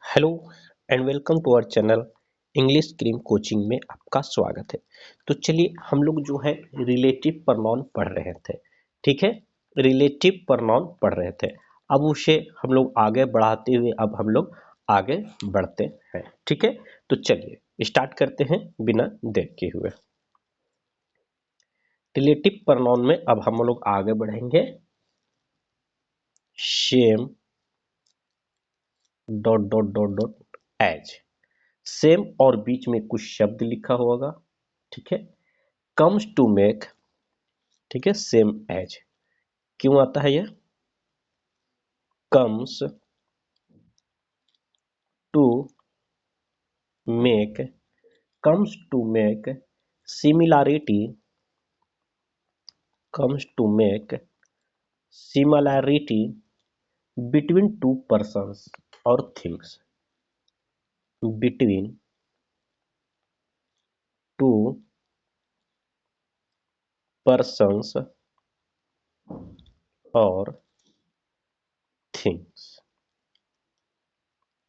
Hello and welcome to our channel English cream coaching में आपका स्वागत है। तो चलिए हम लोग जो है रिलेटिव प्रोनाउन पढ़ रहे थे। ठीक है, रिलेटिव प्रोनाउन पढ़ रहे थे। अब उसे हम लोग आगे बढ़ाते हुए अब हम लोग आगे बढ़ते हैं। ठीक है, तो चलिए स्टार्ट करते हैं बिना देर के हुए। रिलेटिव प्रोनाउन में अब हम लोग आगे बढ़ेंगे। Same dot dot dot dot as. Same और बीच में कुछ शब्द लिखा होगा। ठीक है, कम्स टू मेक। ठीक है, सेम एज क्यों आता है यह? Comes to make, comes to make similarity, comes to make similarity between two persons और थिंग्स, बिटवीन टू पर्सन्स और थिंग्स।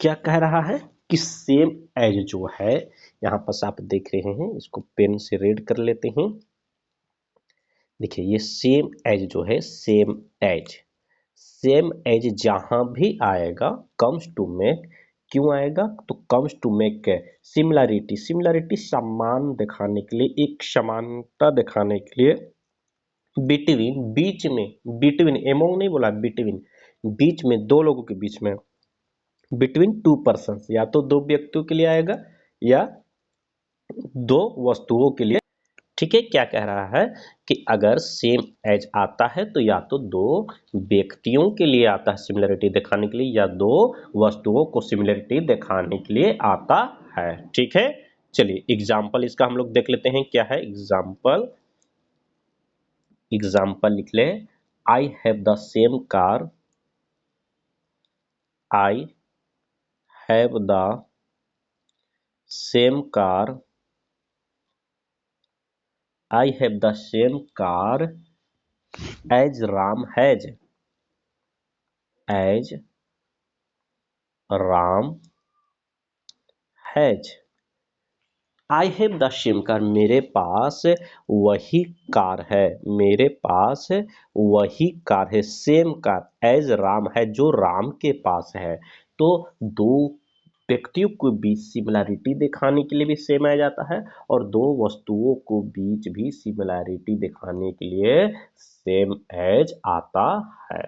क्या कह रहा है कि सेम एज जो है, यहां पर आप देख रहे हैं, इसको पेन से रीड कर लेते हैं। देखिए ये सेम एज जो है, सेम एज, सेम एज जहां भी आएगा कम्स टू मेक, क्यों आएगा? तो comes to make similarity, similarity समान दिखाने के लिए, एक समानता दिखाने के लिए, बिटवीन बीच में, बिटवीन एमोंग नहीं बोला, बिटवीन बीच में, दो लोगों के बीच में, बिटवीन टू पर्सन, या तो दो व्यक्तियों के लिए आएगा या दो वस्तुओं के लिए। ठीक है, क्या कह रहा है कि अगर सेम एज आता है तो या तो दो व्यक्तियों के लिए आता है सिमिलरिटी दिखाने के लिए, या दो वस्तुओं को सिमिलरिटी दिखाने के लिए आता है। ठीक है, चलिए एग्जाम्पल इसका हम लोग देख लेते हैं। क्या है एग्जाम्पल? एग्जाम्पल लिख ले। I have the same car, I have the same car, I have the same car as Ram has, as Ram has. I have the same car, मेरे पास वही कार है, मेरे पास वही कार है, सेम कार एज राम है, जो राम के पास है। तो दो व्यक्तियों को बीच सिमिलैरिटी दिखाने के लिए भी सेम आ जाता है, और दो वस्तुओं को बीच भी सिमिलैरिटी दिखाने के लिए सेम एज आता है।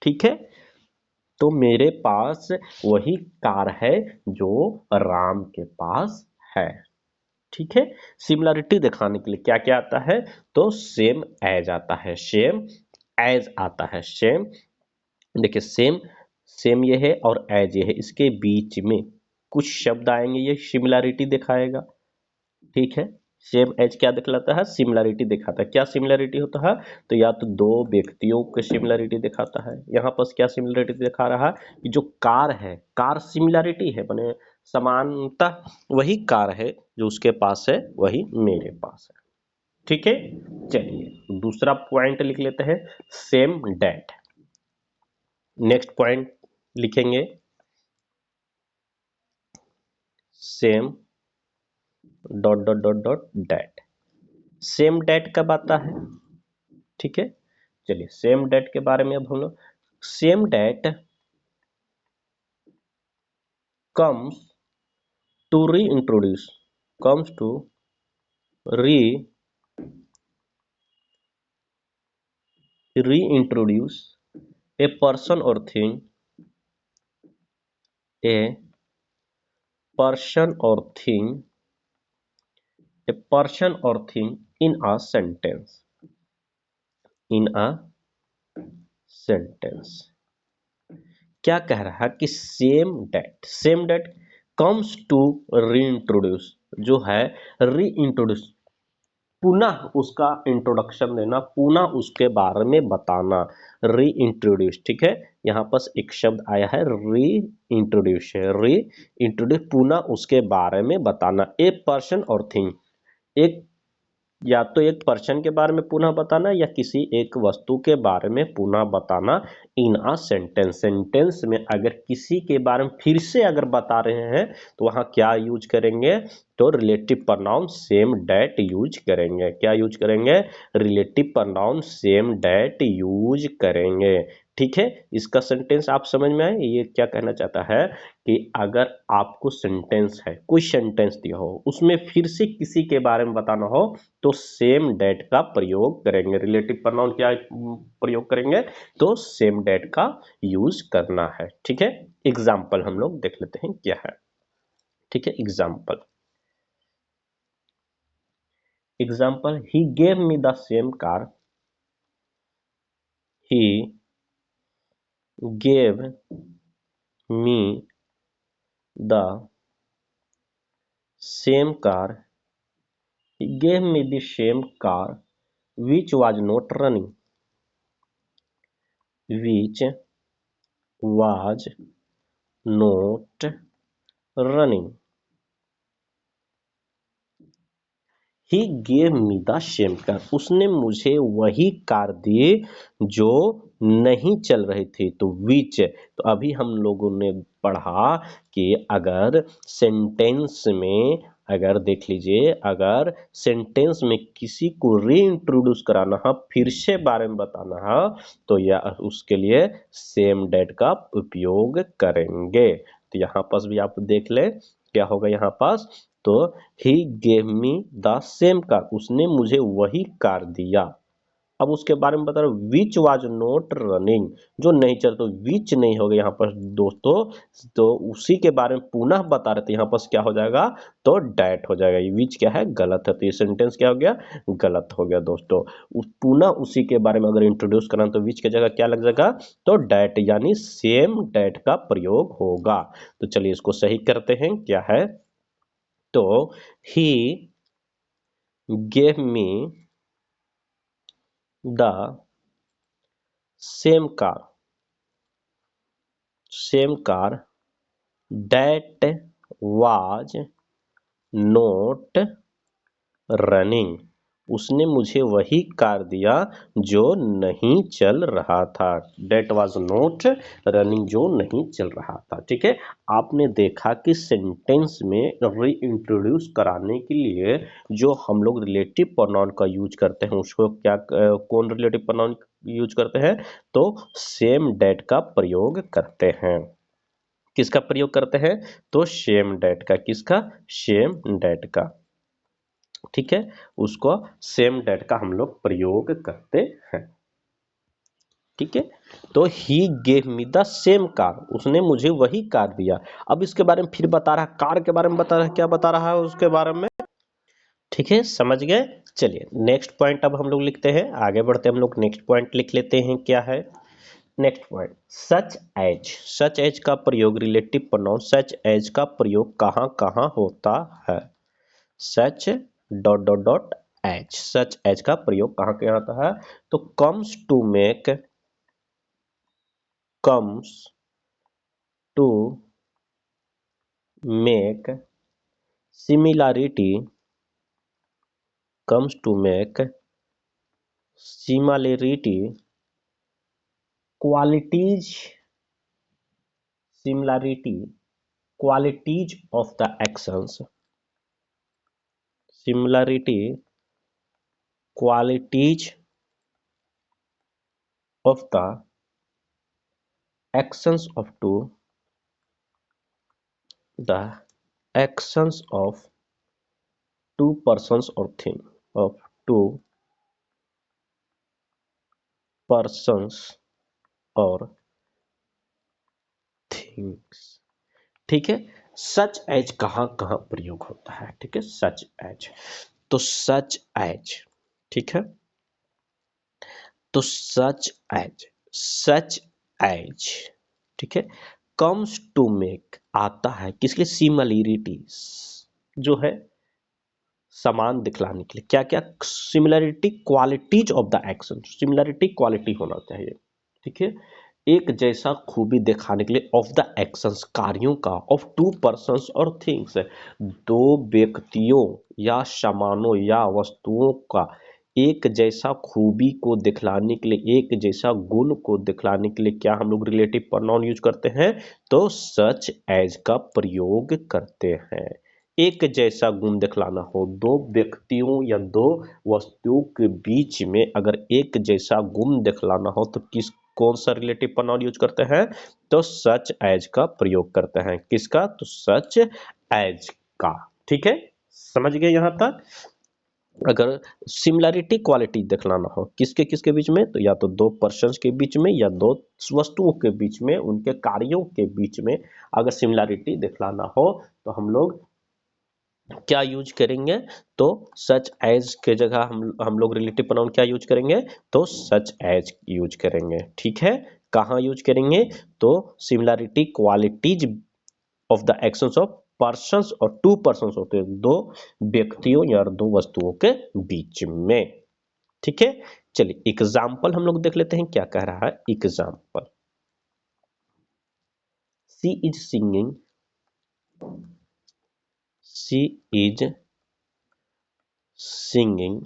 ठीक है, तो मेरे पास वही कार है जो राम के पास है। ठीक है, सिमिलरिटी दिखाने के लिए क्या क्या आता है? तो सेम एज आता है, सेम एज आता है, सेम। देखिए सेम, सेम ये है और एज ये है, इसके बीच में कुछ शब्द आएंगे, ये सिमिलरिटी दिखाएगा। ठीक है, सेम एज क्या दिखलाता है? सिमिलरिटी दिखाता है। क्या सिमिलरिटी होता है? तो या तो दो व्यक्तियों के सिमिलरिटी दिखाता है। यहाँ पर क्या सिमिलरिटी दिखा रहा है कि जो कार है, कार सिमिलरिटी है, माने समानता, वही कार है जो उसके पास है वही मेरे पास है। ठीक है, चलिए दूसरा पॉइंट लिख लेते हैं, सेम डेट। नेक्स्ट पॉइंट लिखेंगे same dot dot dot dot date. Same date कब आता है? ठीक है, चलिए सेम डेट के बारे में अब हम लोग, same date comes to reintroduce, comes to re reintroduce a person or thing, a person or thing, a person or thing in a sentence, in a sentence। क्या कह रहा है कि same date, same date comes to reintroduce, जो है reintroduce, पुनः उसका introduction देना, पुनः उसके बारे में बताना, री इंट्रोड्यूस। ठीक है, यहाँ पर एक शब्द आया है री इंट्रोड्यूस, है री इंट्रोड्यूस, पुनः उसके बारे में बताना। ए पर्सन और थिंग, एक या तो एक पर्सन के बारे में पुनः बताना या किसी एक वस्तु के बारे में पुनः बताना इन अ सेंटेंस। सेंटेंस में अगर किसी के बारे में फिर से अगर बता रहे हैं तो वहां क्या यूज करेंगे, तो relative pronoun same that use करेंगे। क्या यूज करेंगे, relative pronoun same that use करेंगे। ठीक है, इसका सेंटेंस आप समझ में आए। ये क्या कहना चाहता है कि अगर आपको सेंटेंस है, कोई सेंटेंस दिया हो, उसमें फिर से किसी के बारे में बताना हो तो सेम डेट का प्रयोग करेंगे। रिलेटिव प्रोनाउन क्या प्रयोग करेंगे, तो सेम डेट का यूज करना है। ठीक है, एग्जाम्पल हम लोग देख लेते हैं क्या है। ठीक है, example he gave me the same car, he gave me the same car, he gave me the same car which was not running, which was not running. He gave me the same car, उसने मुझे वही car दी जो नहीं चल रही थी। तो विच, तो अभी हम लोगों ने पढ़ा कि अगर सेंटेंस में, अगर देख लीजिए, अगर सेंटेंस में किसी को रीइंट्रोड्यूस कराना है, फिर से बारे में बताना है, तो या उसके लिए सेम डेट का उपयोग करेंगे। तो यहाँ पास भी आप देख ले क्या होगा यहाँ पास, तो he gave me the same car, उसने मुझे वही कार दिया। अब उसके बारे में बता रहा हूं, विच वाज नॉट रनिंग, जो नहीं चल, तो विच नहीं होगा यहाँ पर दोस्तों, तो उसी के बारे में पुनः बता रहे थे। यहाँ पर क्या हो जाएगा, तो डैट हो जाएगा। ये विच क्या है, गलत है, तो ये सेंटेंस क्या हो गया, गलत हो गया दोस्तों। पुनः उसी के बारे में अगर इंट्रोड्यूस करना तो विच की जगह क्या लग जाएगा, तो डैट, यानी सेम डैट का प्रयोग होगा। तो चलिए इसको सही करते हैं, क्या है, तो he gave me the same car that was not running, उसने मुझे वही कार दिया जो नहीं चल रहा था। डेट वॉज नॉट रनिंग, जो नहीं चल रहा था। ठीक है, आपने देखा कि सेंटेंस में री इंट्रोड्यूस कराने के लिए जो हम लोग रिलेटिव प्रोनाउन का यूज करते हैं, उसको क्या, कौन रिलेटिव प्रोनाउन यूज करते हैं, तो सेम डेट का प्रयोग करते हैं। किसका प्रयोग करते हैं, तो सेम डेट का, किसका, सेम डेट का। ठीक है, उसको सेम डेट का हम लोग प्रयोग करते हैं। ठीक है, तो he gave me the same car, उसने मुझे वही कार दिया। अब इसके बारे में फिर बता रहा है, कार के बारे में बता रहा है, क्या बता रहा है उसके बारे में। ठीक है, समझ गए। चलिए नेक्स्ट पॉइंट अब हम लोग लिखते हैं, आगे बढ़ते हम लोग नेक्स्ट पॉइंट लिख लेते हैं, क्या है नेक्स्ट पॉइंट, सच एज का प्रयोग, रिलेटिव प्रोनाउन सच एज का प्रयोग कहाँ कहाँ होता है। Such dot dot dot as, such as का प्रयोग कहाँ कहाँ आता है, तो comes to make similarity, comes to make similarity qualities, similarity qualities of the actions, similarity qualities of the actions of two, the actions of two persons or thing, of two persons or things। ठीक है, such as कहाँ कहाँ प्रयोग होता है। ठीक है, such as, तो सच एज, ठीक है, तो सच एज, ठीक है, कम्स टू मेक आता है किसके, सिमिलैरिटी, जो है समान दिखलाने के लिए, क्या क्या, similarity qualities of the action, similarity quality होना चाहिए। ठीक है, एक जैसा खूबी दिखाने के लिए, ऑफ द एक्शंस कार्यों का, ऑफ टू पर्संस और थिंग्स, दो व्यक्तियों या सामानों या वस्तुओं का एक जैसा खूबी को दिखलाने के लिए, एक जैसा गुण को दिखलाने के लिए क्या हम लोग रिलेटिव प्रोनाउन यूज करते हैं? तो सच एज का प्रयोग करते हैं। एक जैसा गुण दिखलाना हो, दो व्यक्तियों या दो वस्तुओं के बीच में अगर एक जैसा गुण दिखलाना हो तो कौन सा रिलेटिव प्रोनाउन यूज करते हैं? तो सच एज का प्रयोग करते हैं। किसका? तो सच एज का। ठीक है, समझ गए यहां तक? अगर सिमिलैरिटी क्वालिटी दिखलाना हो किसके किसके बीच में, तो या तो दो पर्सन्स के बीच में या दो वस्तुओं के बीच में, उनके कार्यों के बीच में अगर सिमिलैरिटी दिखलाना हो तो हम लोग क्या यूज करेंगे? तो सच एज के जगह हम लोग रिलेटिव प्रोनाउन क्या यूज करेंगे? तो सच एज यूज करेंगे। ठीक है, कहां यूज करेंगे? तो similarity qualities of the actions of persons, और टू पर्सन्स होते हैं दो व्यक्तियों या दो वस्तुओं के बीच में। ठीक है, चलिए एग्जाम्पल हम लोग देख लेते हैं क्या कह रहा है। Example, she is singing, she is singing,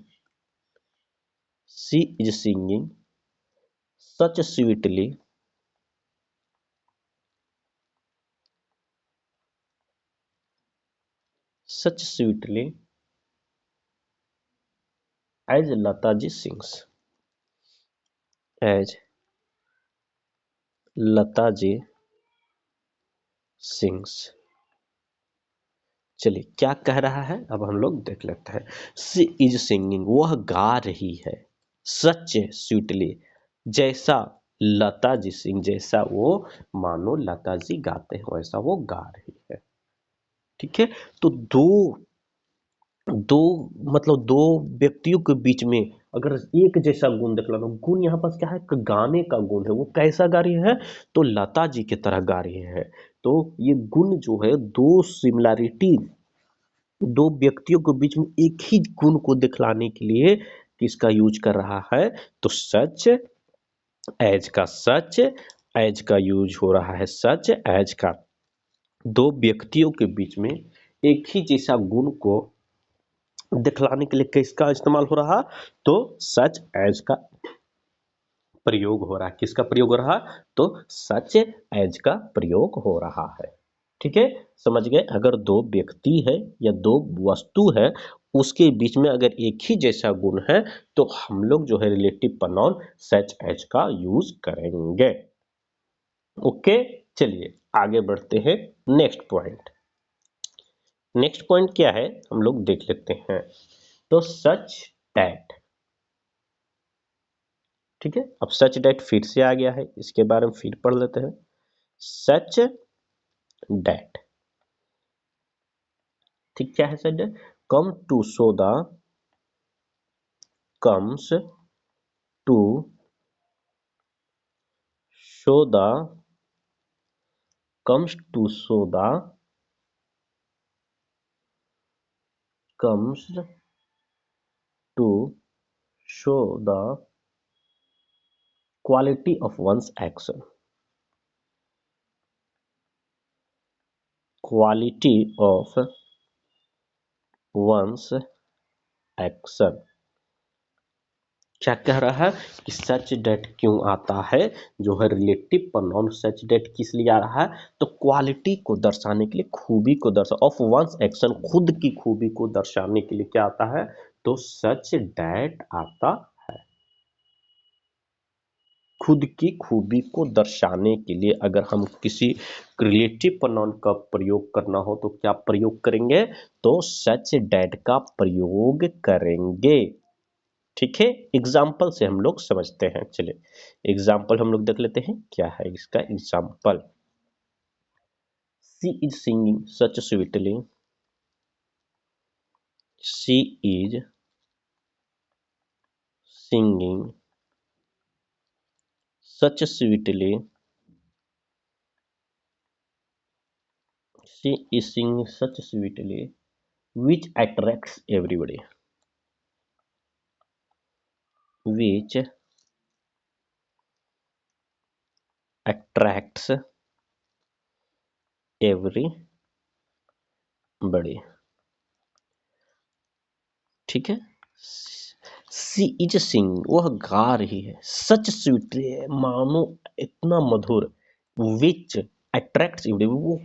she is singing such sweetly, such sweetly as Lata ji sings, as Lata ji sings. चलिए क्या कह रहा है अब हम लोग देख लेते हैं। सी इज सिंगिंग, वह गा रही है, सच स्वीटली, जैसा लता जी सिंह, जैसा वो मानो लता जी गाते हैं वैसा वो गा रही है। ठीक है, तो दो दो मतलब दो व्यक्तियों के बीच में अगर एक जैसा गुण दिखलाना, गुण यहाँ पर क्या है? गाने का गुण है। वो कैसा गा रही है? तो लता जी की तरह गा रही है। तो ये गुण जो है, दो सिमिलैरिटी, दो व्यक्तियों के बीच में एक ही गुण को दिखलाने के लिए किसका यूज कर रहा है? तो सच एज का। सच एज का यूज हो रहा है, सच एज का। दो व्यक्तियों के बीच में एक ही जैसा गुण को दिखलाने के लिए किसका इस्तेमाल हो रहा? तो सच एज का प्रयोग हो रहा है। किसका प्रयोग हो रहा? तो सच एज का प्रयोग हो रहा है। ठीक है, समझ गए? अगर दो व्यक्ति है या दो वस्तु है, उसके बीच में अगर एक ही जैसा गुण है तो हम लोग जो है रिलेटिव प्रोनाउन सच एज का यूज करेंगे। ओके, चलिए आगे बढ़ते हैं। नेक्स्ट पॉइंट, नेक्स्ट पॉइंट क्या है हम लोग देख लेते हैं। तो सच दैट। ठीक है, अब सच दैट फिर से आ गया है, इसके बारे में फिर पढ़ लेते हैं। सच दैट, ठीक, क्या है such that? Come to show the, comes to show the, comes to show the, comes to show the quality of one's action, quality of one's action. क्या कह रहा है कि सच डेट क्यों आता है? जो है रिलेटिव प्रोनाउन सच डेट किस लिए आ रहा है? तो क्वालिटी को दर्शाने के लिए, खूबी को दर्शा ऑफ वंस एक्शन, खुद की खूबी को दर्शाने के लिए क्या आता है? तो सच डेट आता है। खुद की खूबी को दर्शाने के लिए अगर हम किसी रिलेटिव प्रोनाउन का प्रयोग करना हो तो क्या प्रयोग करेंगे? तो सच डेट का प्रयोग करेंगे। ठीक है, एग्जाम्पल से हम लोग समझते हैं। चलिए एग्जाम्पल हम लोग देख लेते हैं क्या है इसका example. She is singing such sweetly, she is singing such sweetly, she is singing such sweetly which attracts everybody, which attracts everybody। ठीक है। सी इज सिंग, वह गा रही है, सच स्वीट, मानो इतना मधुर, विच अट्रैक्ट्स, वो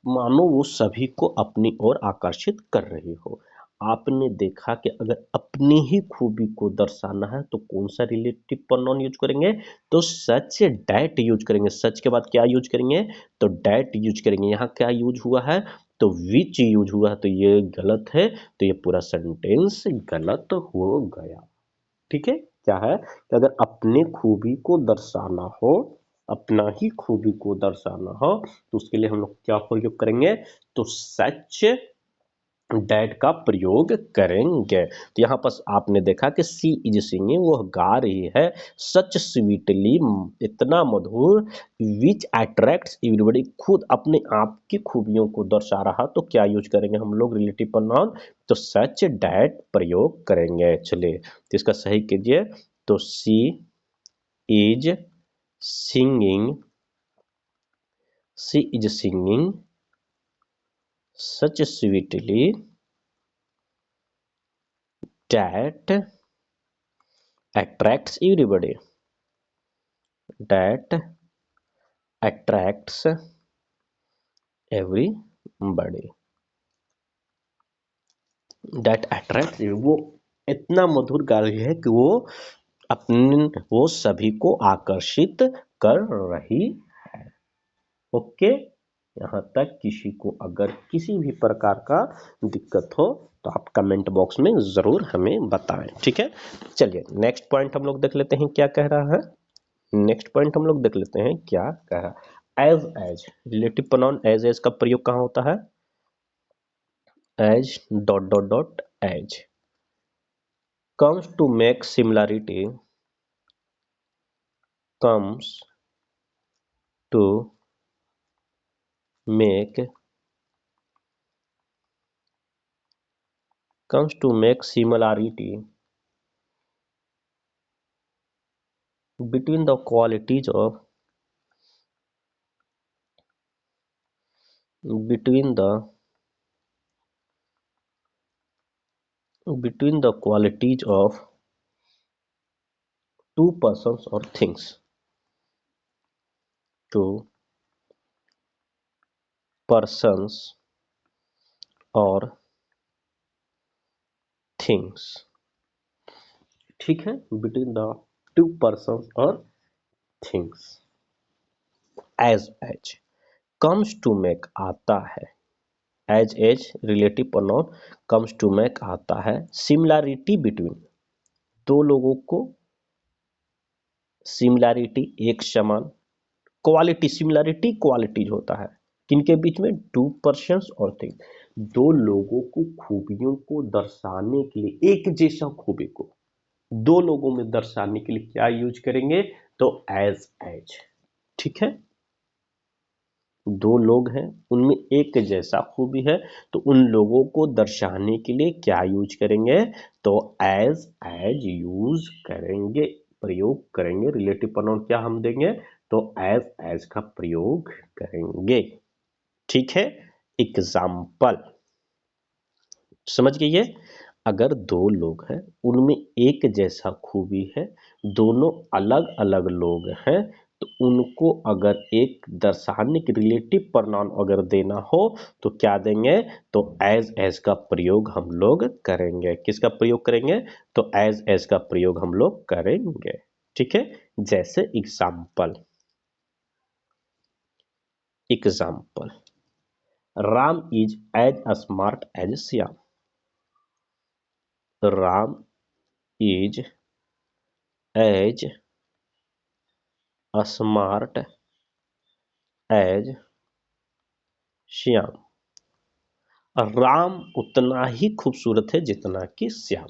मानो वो सभी को अपनी ओर आकर्षित कर रही हो। आपने देखा कि अगर अपनी ही खूबी को दर्शाना है तो कौन सा रिलेटिव प्रोनाउन यूज करेंगे, तो सच डैट यूज करेंगे। सच के बाद क्या यूज करेंगे, तो डैट यूज करेंगे। यहाँ क्या यूज हुआ है, तो विच यूज हुआ है, तो ये गलत है, तो ये पूरा सेंटेंस गलत हो गया। ठीक है, क्या है कि अगर अपने खूबी को दर्शाना हो, अपना ही खूबी को दर्शाना हो, तो उसके लिए हम लोग क्या प्रयोग करेंगे, तो सच डैट का प्रयोग करेंगे। तो यहाँ पर आपने देखा कि सी इज सिंगिंग, वह गा रही है, सच स्वीटली, इतना मधुर, विच अट्रैक्ट्स एवरीबॉडी, खुद अपने आप की खूबियों को दर्शा रहा, तो क्या यूज करेंगे हम लोग रिलेटिव प्रोनाउन, तो सच डैट प्रयोग करेंगे। चलिए तो इसका सही कीजिए, तो she is singing, she is singing such sweetly that attracts everybody, that attracts everybody, that attracts, वो इतना मधुर गा रही है कि वो अपने, वो सभी को आकर्षित कर रही है। ओके, यहाँ तक किसी को अगर किसी भी प्रकार का दिक्कत हो तो आप कमेंट बॉक्स में जरूर हमें बताएं। ठीक है, चलिए नेक्स्ट पॉइंट हम लोग देख लेते हैं क्या कह रहा है। नेक्स्ट पॉइंट हम लोग देख लेते हैं क्या कह रहा है। एज रिलेटिव प्रोनाउन एज का प्रयोग कहाँ होता है, as dot dot dot as comes to make similarity, comes to make, comes to make similarity between the qualities of, between the, between the qualities of two persons or things, two persons or things। ठीक है, between the two person और things. As comes to make आता है, as relative pronoun, comes to make आता है, similarity between, दो लोगों को, सिमिलैरिटी एक समान, क्वालिटी, सिमिलैरिटी क्वालिटीज होता है किनके बीच में, टू पर्सन्स और थिंग्स, दो लोगों को खूबियों को दर्शाने के लिए, एक जैसा खूबी को दो लोगों में दर्शाने के लिए क्या यूज करेंगे, तो एज। ठीक है, दो लोग हैं उनमें एक जैसा खूबी है, तो उन लोगों को दर्शाने के लिए क्या यूज करेंगे, तो एज यूज करेंगे, प्रयोग करेंगे। रिलेटिव प्रोनाउन क्या हम देंगे, तो एज का प्रयोग करेंगे। ठीक है, एग्जाम्पल समझ गए, अगर दो लोग हैं उनमें एक जैसा खूबी है, दोनों अलग अलग लोग हैं, तो उनको अगर एक दर्शाने के रिलेटिव प्रोनाउन अगर देना हो तो क्या देंगे, तो एज का प्रयोग हम लोग करेंगे। किसका प्रयोग करेंगे, तो एज का प्रयोग हम लोग करेंगे। ठीक है, जैसे example, example Ram is as smart as Shyam, Ram is as smart as Shyam, Ram उतना ही खूबसूरत है जितना कि श्याम।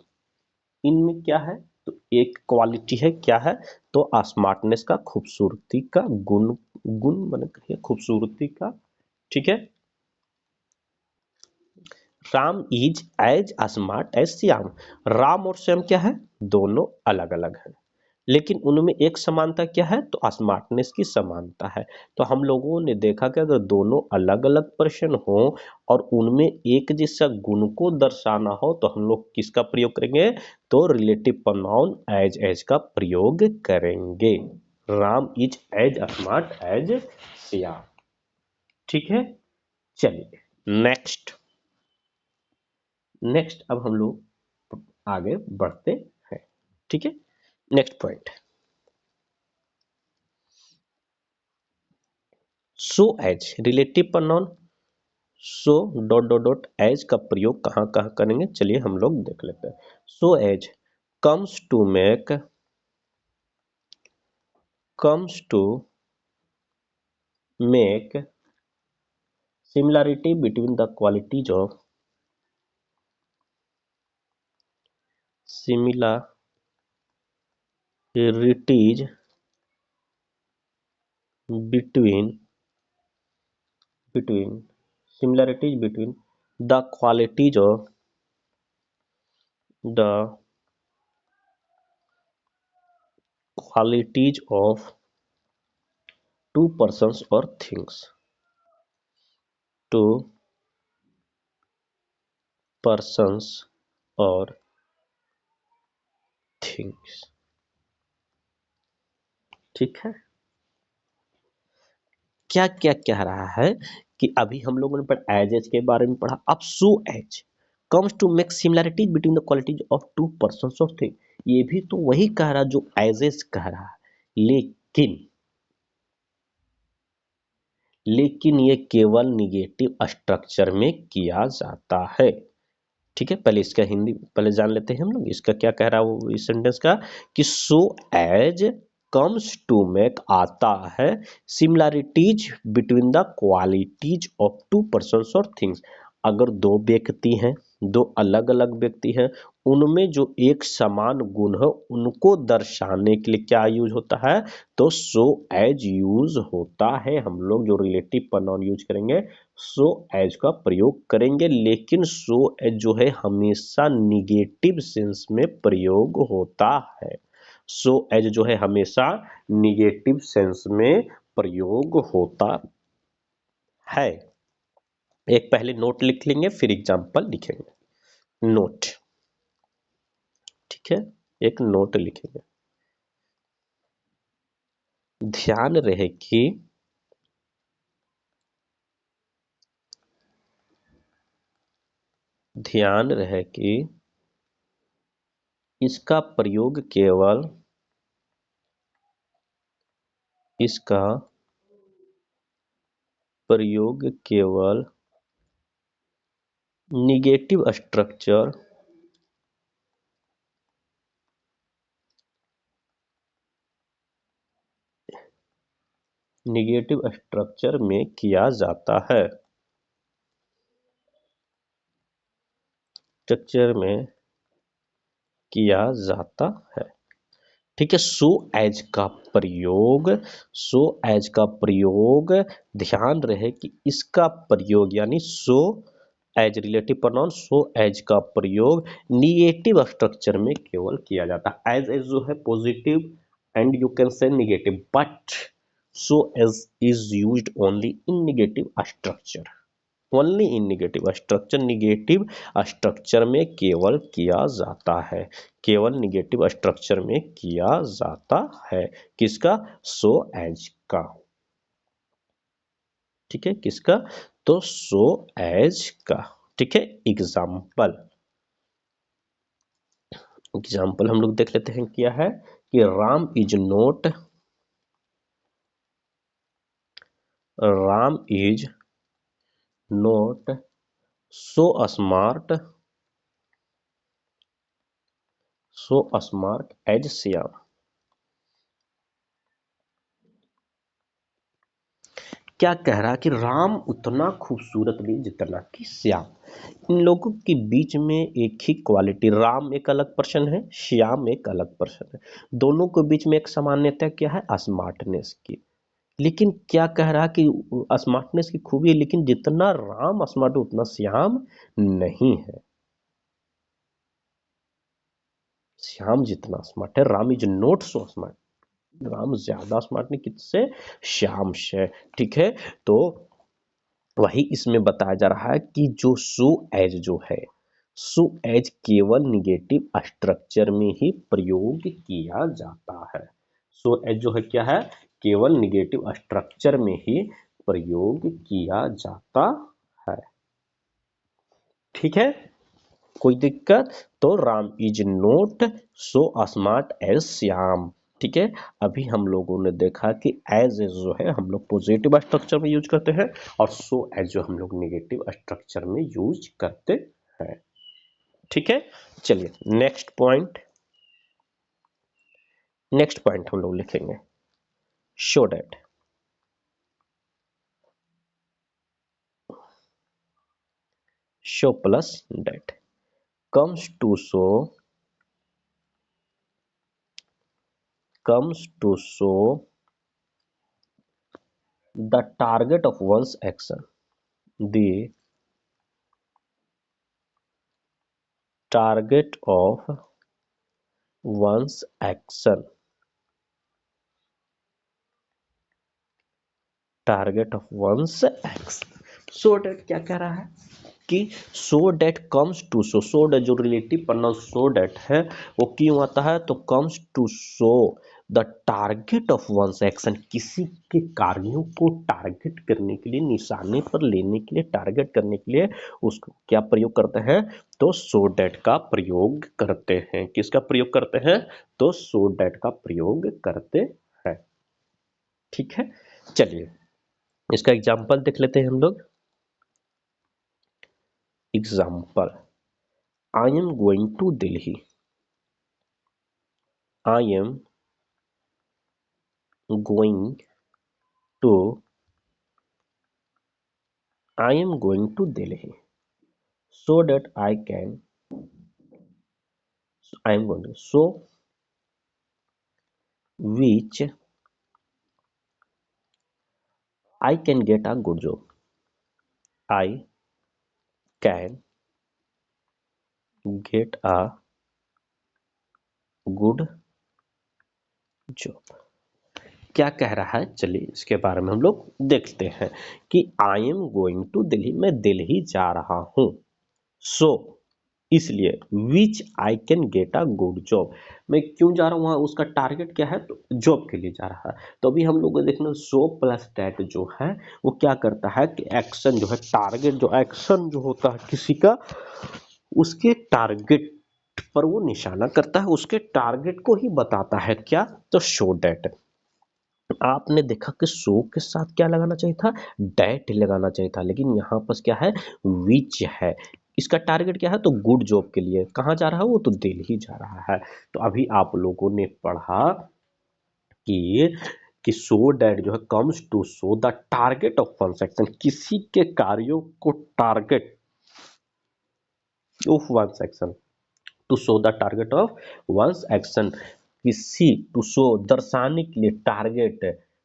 इनमें क्या है, तो एक क्वालिटी है, क्या है, तो स्मार्टनेस का, खूबसूरती का, गुण, गुण बन कहिए खूबसूरती का। ठीक है, Ram is as smart as Shyam, Ram और श्याम क्या है, दोनों अलग अलग हैं, लेकिन उनमें एक समानता क्या है, तो स्मार्टनेस की समानता है। तो हम लोगों ने देखा कि अगर दोनों अलग अलग पर्सन हो और उनमें एक जैसा गुण को दर्शाना हो तो हम लोग किसका प्रयोग करेंगे, तो रिलेटिव प्रोनाउन एज का प्रयोग करेंगे। Ram is as smart as Shyam. ठीक है, चलिए नेक्स्ट। नेक्स्ट अब हम लोग आगे बढ़ते हैं। ठीक है, next point, so as relative pronoun. So dot dot dot as का प्रयोग कहाँ कहाँ करेंगे, चलिए हम लोग देख लेते हैं। So as comes to make, comes to make similarity between the qualities of, similarities between, between similarities between the the qualities of two persons or things, two persons or things। ठीक है, क्या क्या कह रहा है कि अभी हम लोगों ने पढ़ा एज के बारे में पढ़ा, अब so as comes to make similarity between the qualities of two persons और थिंग। ये भी तो वही कह रहा जो एज कह रहा है, लेकिन लेकिन ये केवल निगेटिव स्ट्रक्चर में किया जाता है। ठीक है, पहले इसका हिंदी पहले जान लेते हैं हम लोग, इसका क्या कह रहा है वो इस सेंटेंस का, कि so as comes to make आता है similarities between the qualities of two persons और थिंग्स। अगर दो व्यक्ति हैं, दो अलग अलग व्यक्ति हैं, उनमें जो एक समान गुण है उनको दर्शाने के लिए क्या यूज होता है, तो सो एज यूज होता है। हम लोग जो रिलेटिव प्रोनाउन यूज करेंगे सो एज का प्रयोग करेंगे, लेकिन सो एज जो है हमेशा निगेटिव सेंस में प्रयोग होता है। सो एज जो है हमेशा निगेटिव सेंस में प्रयोग होता है। एक पहले नोट लिख लेंगे फिर एग्जांपल लिखेंगे। नोट, ठीक है, एक नोट लिखेंगे। ध्यान रहे कि ध्यान रहे कि इसका प्रयोग केवल, इसका प्रयोग केवल निगेटिव स्ट्रक्चर, निगेटिव स्ट्रक्चर में किया जाता है, स्ट्रक्चर में किया जाता है। ठीक है, सो एज का प्रयोग, सो एज का प्रयोग, ध्यान रहे कि इसका प्रयोग यानी so as relative pronoun, so as का प्रयोग निगेटिव स्ट्रक्चर में केवल किया जाता है। एज जो है positive and you can say negative, but so as is used only in negative structure, only in negative structure, negative structure में केवल किया जाता है, केवल निगेटिव स्ट्रक्चर में किया जाता है। किसका, सो एज का। ठीक है, किसका, तो सो एज का। ठीक है, एग्जाम्पल, एग्जाम्पल हम लोग देख लेते हैं क्या है, कि Ram is not, Ram is not so smart, so smart as Shyam. क्या कह रहा है कि राम उतना खूबसूरत नहीं जितना कि श्याम। इन लोगों के बीच में एक ही क्वालिटी, राम एक अलग पर्सन है, श्याम एक अलग पर्सन है, दोनों के बीच में एक सामान्यता क्या है, स्मार्टनेस की। लेकिन क्या कह रहा है कि स्मार्टनेस की खूबी है, लेकिन जितना राम स्मार्ट उतना श्याम नहीं है। श्याम जितना स्मार्ट है, Ram is not so smart, Ram ज्यादा स्मार्ट नहीं किससे, श्याम से। ठीक है, तो वही इसमें बताया जा रहा है कि जो सो एज जो है, सो एज केवल निगेटिव स्ट्रक्चर में ही प्रयोग किया जाता है। सो एज जो है क्या है, केवल निगेटिव स्ट्रक्चर में ही प्रयोग किया जाता है। ठीक है, कोई दिक्कत? तो Ram is not so smart as Shyam. ठीक है, अभी हम लोगों ने देखा कि एज जो है हम लोग पॉजिटिव स्ट्रक्चर में यूज करते हैं और सो एज जो हम लोग नेगेटिव स्ट्रक्चर में यूज करते हैं। ठीक है, चलिए नेक्स्ट पॉइंट हम लोग लिखेंगे, show that, show plus that comes to show, the target of one's action, the target of one's action, target of one's acts. So that क्या कह रहा है कि so that comes to show, so that जो relative pronoun so that है वो क्यों आता है, तो comes to show the target of one's action, किसी के कार्यों को टारगेट करने के लिए, निशाने पर लेने के लिए, टारगेट करने के लिए उसको क्या प्रयोग करते हैं, तो सो डेट का प्रयोग करते हैं। किसका प्रयोग करते हैं, तो सो डेट का प्रयोग करते हैं। ठीक है, चलिए इसका एग्जाम्पल देख लेते हैं हम लोग। Example, I am going to Delhi, I am going to, I am going to Delhi so that I can, I am going so which I can get a good job, I can get a good job. क्या कह रहा है, चलिए इसके बारे में हम लोग देखते हैं कि I am going to Delhi, मैं दिल्ली जा रहा हूं, सो इसलिए which I can get a good job, मैं क्यों जा रहा हूँ वहां, उसका टारगेट क्या है, तो जॉब के लिए जा रहा है। तो अभी हम लोग को देखना सो प्लस दैट जो है वो क्या करता है कि एक्शन जो है, टारगेट जो एक्शन जो होता है किसी का, उसके टारगेट पर वो निशाना करता है, उसके टारगेट को ही बताता है क्या, तो शो दैट। आपने देखा कि सो के साथ क्या लगाना चाहिए था, डैट लगाना चाहिए था, लेकिन यहाँ पर क्या है, विच है। इसका टारगेट क्या है, तो गुड जॉब के लिए कहाँ जा रहा है वो, तो दिल्ली जा रहा है। तो अभी आप लोगों ने पढ़ा कि सो डैट जो है comes to show the target of one section, किसी के कार्यों को target of one section, to show the target of one's action, किसी टू शो दर्शाने के लिए, टारगेट,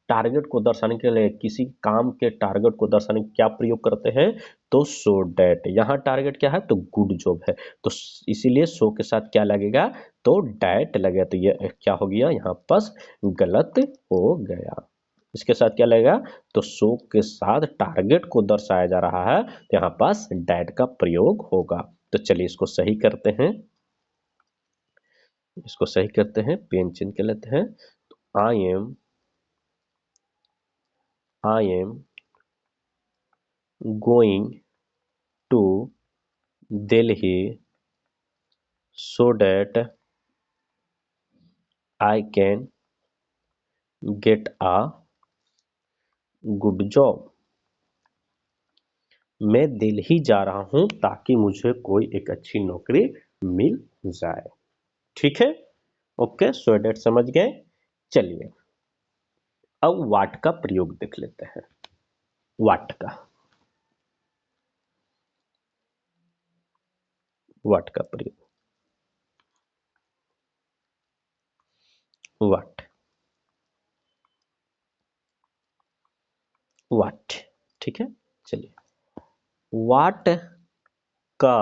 टारगेट को दर्शाने के लिए, किसी काम के टारगेट को दर्शाने के क्या प्रयोग करते हैं, तो सो डैट। यहाँ टारगेट क्या है, तो गुड जॉब है, तो इसीलिए सो के साथ क्या लगेगा, तो डैट लगेगा। तो ये क्या हो गया, यहाँ पास गलत हो गया। इसके साथ क्या लगेगा, तो सो के साथ टारगेट को दर्शाया जा रहा है, तो यहाँ पास डैट का प्रयोग होगा। तो चलिए इसको सही करते हैं, इसको सही करते हैं, पेन चिन्ह के लेते हैं। तो I am going to Delhi so that I can get a good job, मैं दिल्ली जा रहा हूं ताकि मुझे कोई एक अच्छी नौकरी मिल जाए। ठीक है, ओके, सो दैट समझ गए। चलिए अब वाट का प्रयोग देख लेते हैं। वाट का, वाट का प्रयोग, वाट, वाट। ठीक है, चलिए वाट का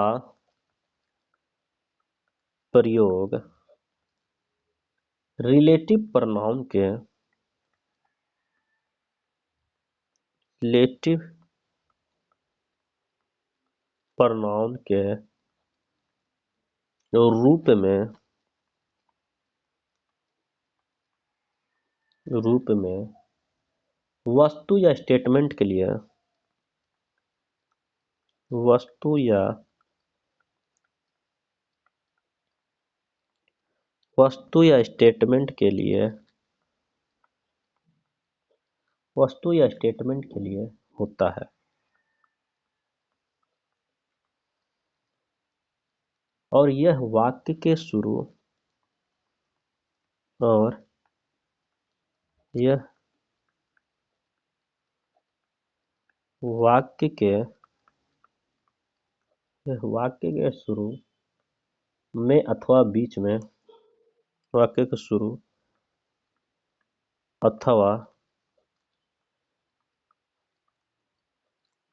प्रयोग रिलेटिव प्रोनाउन के रिलेटिव प्रोनाउन के रूप में वस्तु या स्टेटमेंट के लिए वस्तु या स्टेटमेंट के लिए होता है और यह वाक्य के शुरू और यह वाक्य के शुरू में अथवा बीच में वाक्य के शुरू अथवा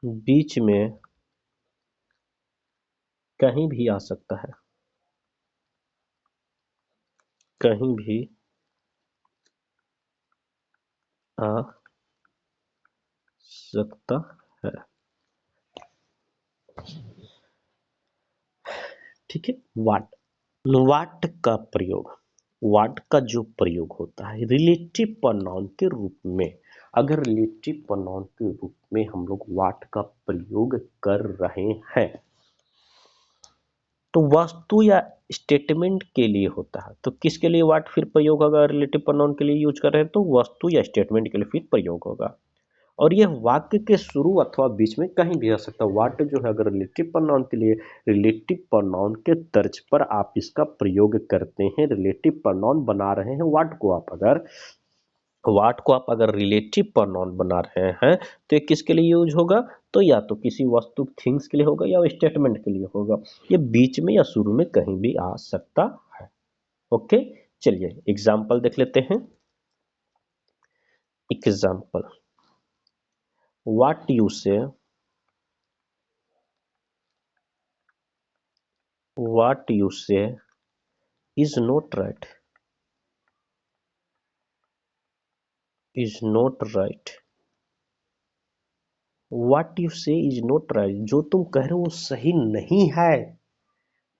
बीच में कहीं भी आ सकता है कहीं भी आ सकता है। ठीक है। वाट का जो प्रयोग होता है रिलेटिव प्रोनाउन के रूप में, अगर रिलेटिव प्रोनाउन के रूप में हम लोग वाट का प्रयोग कर रहे हैं तो वस्तु या स्टेटमेंट के लिए होता है। तो किसके लिए वाट फिर प्रयोग होगा? रिलेटिव प्रोनाउन के लिए यूज कर रहे हैं तो वस्तु या स्टेटमेंट के लिए फिर प्रयोग होगा और यह वाक्य के शुरू अथवा बीच में कहीं भी आ सकता है। वाट जो है अगर रिलेटिव प्रोनाउन के लिए रिलेटिव प्रोनाउन के तर्ज पर आप इसका प्रयोग करते हैं, रिलेटिव प्रोनाउन बना रहे हैं वाट को आप अगर रिलेटिव प्रोनाउन बना रहे हैं तो ये किसके लिए यूज होगा? तो या तो किसी वस्तु थिंग्स के लिए होगा या स्टेटमेंट के लिए होगा। ये बीच में या शुरू में कहीं भी आ सकता है। ओके, चलिए एग्जाम्पल देख लेते हैं। एग्जाम्पल, व्हाट यू से, what you say is not right, is not right, what you say is not right, जो तुम कह रहे हो वो सही नहीं है।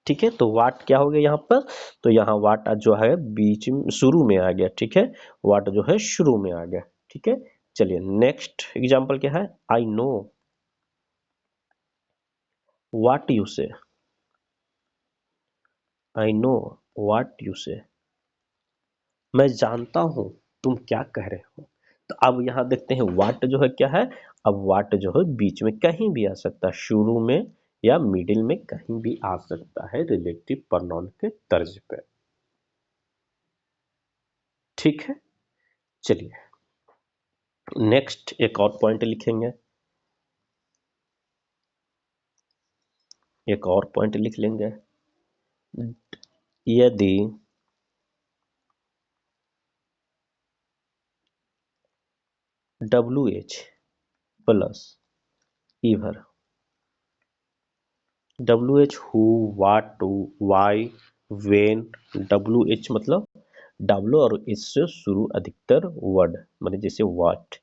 ठीक है, तो वाट क्या हो गया यहाँ पर? तो यहाँ वाट जो है बीच में शुरू में आ गया। ठीक है, वाट जो है शुरू में आ गया। ठीक है, चलिए नेक्स्ट एग्जांपल क्या है? आई नो व्हाट यू से, आई नो व्हाट यू से, मैं जानता हूं तुम क्या कह रहे हो। तो अब यहां देखते हैं व्हाट जो है क्या है। अब व्हाट जो है बीच में कहीं भी आ सकता है, शुरू में या मिडिल में कहीं भी आ सकता है रिलेटिव प्रोनाउन के तर्ज पे। ठीक है, चलिए नेक्स्ट एक और पॉइंट लिखेंगे, एक और पॉइंट लिख लेंगे। यदि WH plus ever, WH who, what, why, when, WH मतलब W और इससे शुरू अधिकतर वर्ड माने जैसे व्हाट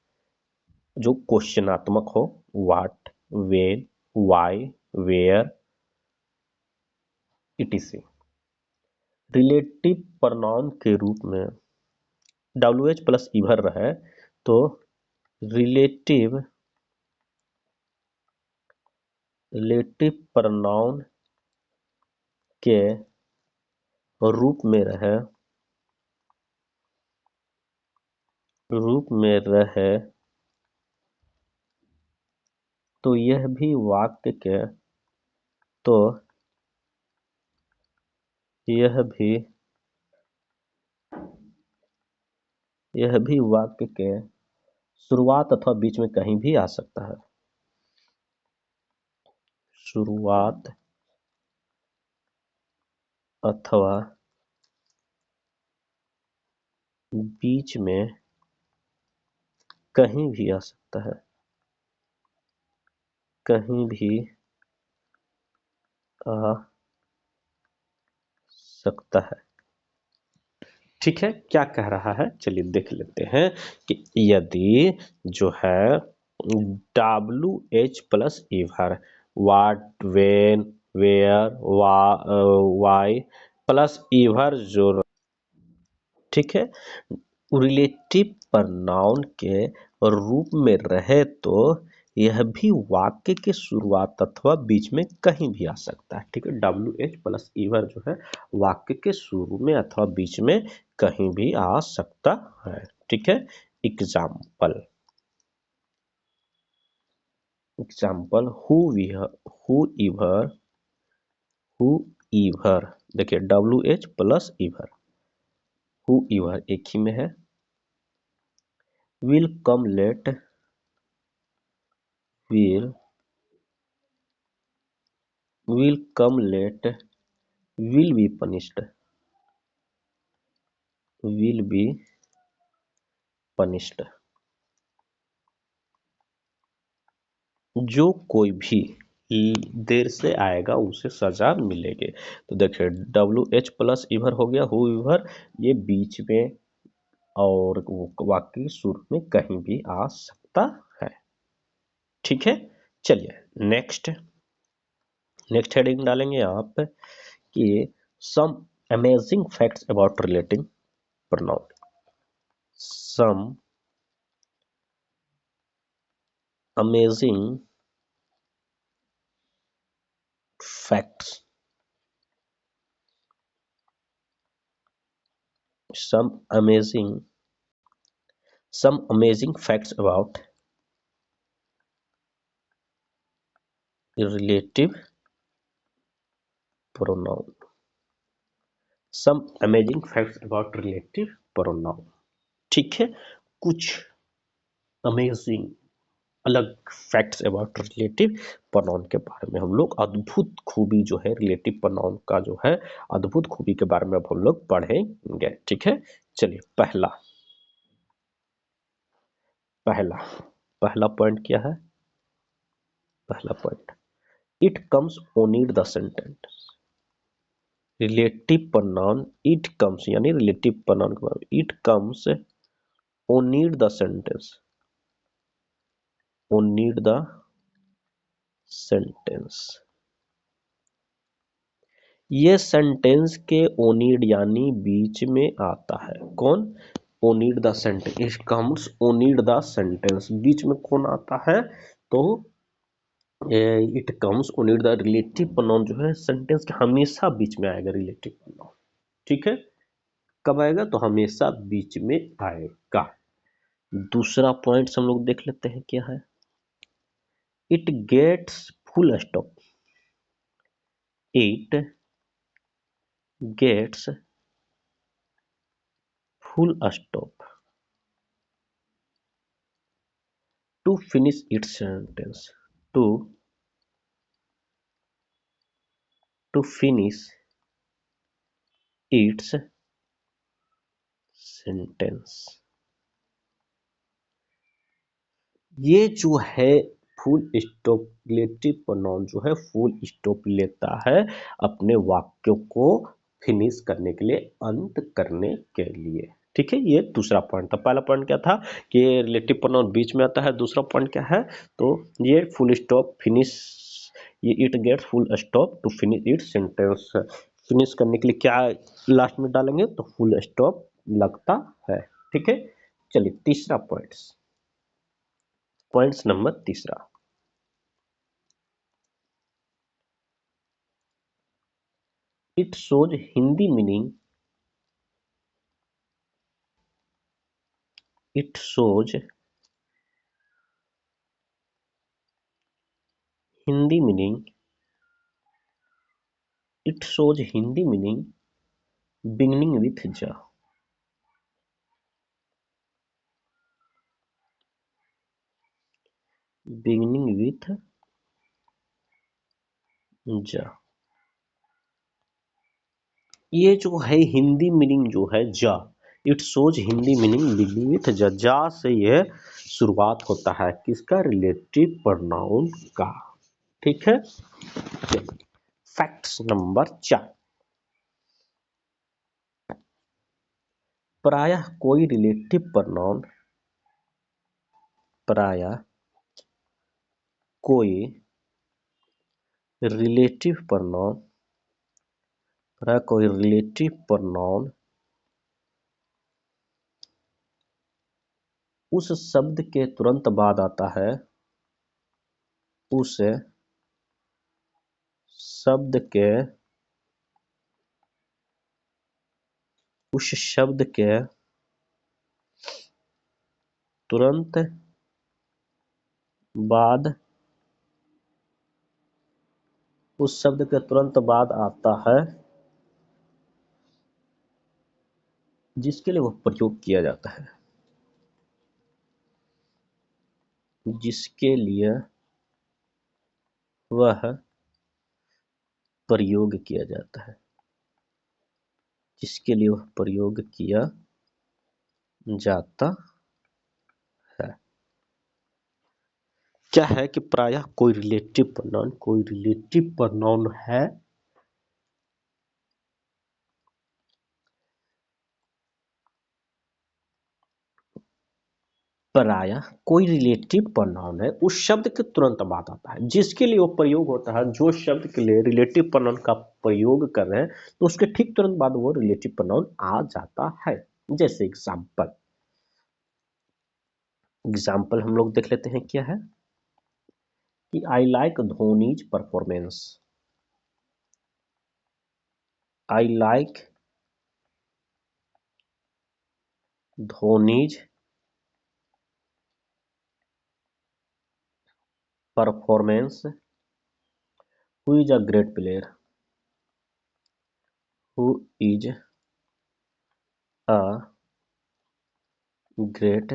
जो क्वेश्चनात्मक हो, what, when, why, where, etc। Relative pronoun के रूप में WH प्लस इवर रहे तो रिलेटिव प्रोनाउन के रूप में रहे तो यह भी वाक्य के तो यह भी वाक्य के शुरुआत अथवा बीच में कहीं भी आ सकता है। शुरुआत अथवा बीच में कहीं भी आ सकता है, कहीं भी आ सकता है। ठीक है, क्या कह रहा है चलिए देख लेते हैं कि यदि जो है WH plus ever what when where why plus ever जो ठीक है रिलेटिव प्रोनाउन के रूप में रहे तो यह भी वाक्य के शुरुआत अथवा बीच में कहीं भी आ सकता है। ठीक है, WH प्लस इवर जो है वाक्य के शुरू में अथवा बीच में कहीं भी आ सकता है। ठीक है, एग्जाम्पल एग्जाम्पल हु इवर देखिए WH plus ever who ever एक ही में है। Will come let will will come late will be punished will be punished जो कोई भी देर से आएगा उसे सजा मिलेगी। तो देखिए WH प्लस इवर हो गया हु इवर ये बीच में और वाक्य शुरू में कहीं भी आ सकता है। ठीक है, चलिए नेक्स्ट हेडिंग डालेंगे आप कि some amazing facts about relating pronoun some amazing facts some amazing facts about relative pronoun some amazing facts about relative pronoun ठीक है, कुछ अमेजिंग अलग फैक्ट्स अबाउट रिलेटिव प्रोनाउन के बारे में हम लोग अद्भुत खूबी जो है रिलेटिव प्रोनाउन का जो है अद्भुत खूबी के बारे में अब हम लोग पढ़ेंगे। ठीक है, चलिए पहला पहला पहला पॉइंट क्या है? पहला point it comes only the sentence relative pronoun it comes यानी रिलेटिव प्रोनाउन के बारे में it comes only the sentence only the sentence ये सेंटेंस के ओनीड यानी बीच में आता है। कौन? Amid the sentence it comes amid the sentence बीच में कौन आता है? तो it comes amid the relative pronoun जो है सेंटेंस के हमेशा बीच में आएगा रिलेटिव प्रोनाउन। ठीक है, कब आएगा? तो हमेशा बीच में आएगा। दूसरा पॉइंट हम लोग देख लेते हैं क्या है। It gets full stop it gets full stop to finish its sentence to finish its sentence ये जो है फुल स्टॉप रिलेटिव प्रोनाउन जो है फुल स्टॉप लेता है अपने वाक्यों को फिनिश करने के लिए अंत करने के लिए। ठीक है, ये दूसरा पॉइंट था। पहला पॉइंट क्या था कि रिलेटिव प्रोनाउन बीच में आता है। दूसरा पॉइंट क्या है? तो ये फुल स्टॉप फिनिश ये it gets full stop to finish it sentence finish करने के लिए क्या लास्ट में डालेंगे? तो फुल स्टॉप लगता है। ठीक है, चलिए तीसरा पॉइंट्स नंबर तीसरा it shows Hindi meaning it shows Hindi meaning it shows Hindi meaning beginning with ज बिगनिंग विथ ज ये जो है हिंदी मीनिंग जो है जा it shows Hindi meaning beginning with जा से ये शुरुआत होता है किसका? रिलेटिव प्रोनाउन का। ठीक है, फैक्ट्स नंबर 4 प्रायः कोई रिलेटिव प्रोनाउन, प्रायः कोई रिलेटिव प्रोनाउन, प्रायः कोई रिलेटिव प्रोनाउन उस शब्द के तुरंत बाद आता है, उस शब्द के तुरंत बाद, उस शब्द के तुरंत बाद आता है जिसके लिए वह प्रयोग किया जाता है, जिसके लिए वह प्रयोग किया जाता है, जिसके लिए वह प्रयोग किया जाता है। क्या है कि प्रायः कोई रिलेटिव प्रोनाउन है प्रायः कोई रिलेटिव प्रोनाउन है उस शब्द के तुरंत बाद आता है जिसके लिए वो प्रयोग होता है। जो शब्द के लिए रिलेटिव प्रोनाउन का प्रयोग कर रहे हैं तो उसके ठीक तुरंत बाद वो रिलेटिव प्रोनाउन आ जाता है। जैसे एग्जाम्पल हम लोग देख लेते हैं क्या है कि I like Dhoni's performance, I like Dhoni's performance, who is a great player, who is a great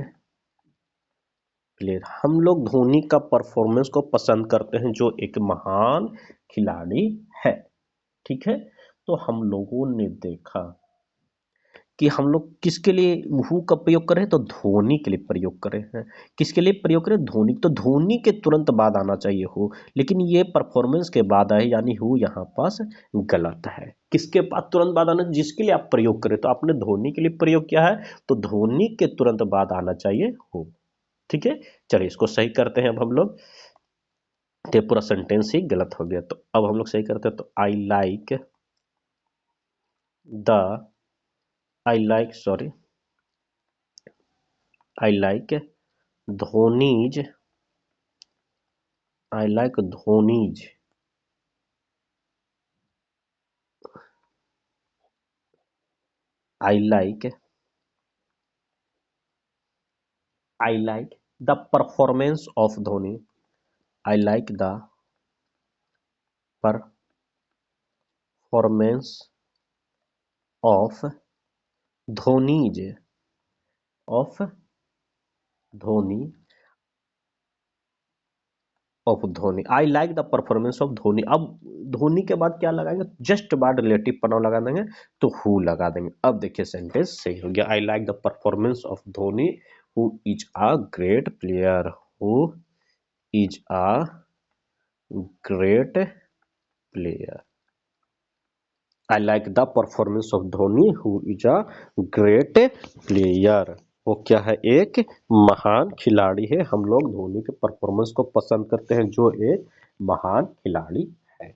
player. हम लोग धोनी का परफॉर्मेंस को पसंद करते हैं जो एक महान खिलाड़ी है। ठीक है, तो हम लोगों ने देखा कि हम लोग किसके लिए हु का प्रयोग कर रहे हैं तो धोनी के लिए प्रयोग कर रहे हैं। किसके लिए प्रयोग करें? धोनी। तो धोनी के तुरंत बाद आना चाहिए हु, लेकिन ये परफॉर्मेंस के बाद आए यानी हु यहाँ पास गलत है। किसके बाद तुरंत बाद आना? जिसके लिए आप प्रयोग करें। तो आपने धोनी के लिए प्रयोग किया है तो धोनी के तुरंत बाद आना चाहिए हु। ठीक है, चलिए इसको सही करते हैं अब हम लोग। ये पूरा सेंटेंस ही गलत हो गया, तो अब हम लोग सही करते हैं। तो the I like sorry I like Dhoni's, I like Dhoni's, I like the performance of Dhoni, I like the performance of Dhoni's, of Dhoni, of Dhoni. I like the performance of Dhoni. अब धोनी के बाद क्या लगाएंगे? जस्ट बाद रिलेटिव प्रोनाउन लगा देंगे तो हु लगा देंगे। अब देखिए सेंटेंस सही हो गया। I like the performance of Dhoni who is a great player, who is a great player. I like the performance of Dhoni who is a great player. वो क्या है? एक महान खिलाड़ी है। हम लोग धोनी के परफॉर्मेंस को पसंद करते हैं जो एक महान खिलाड़ी है।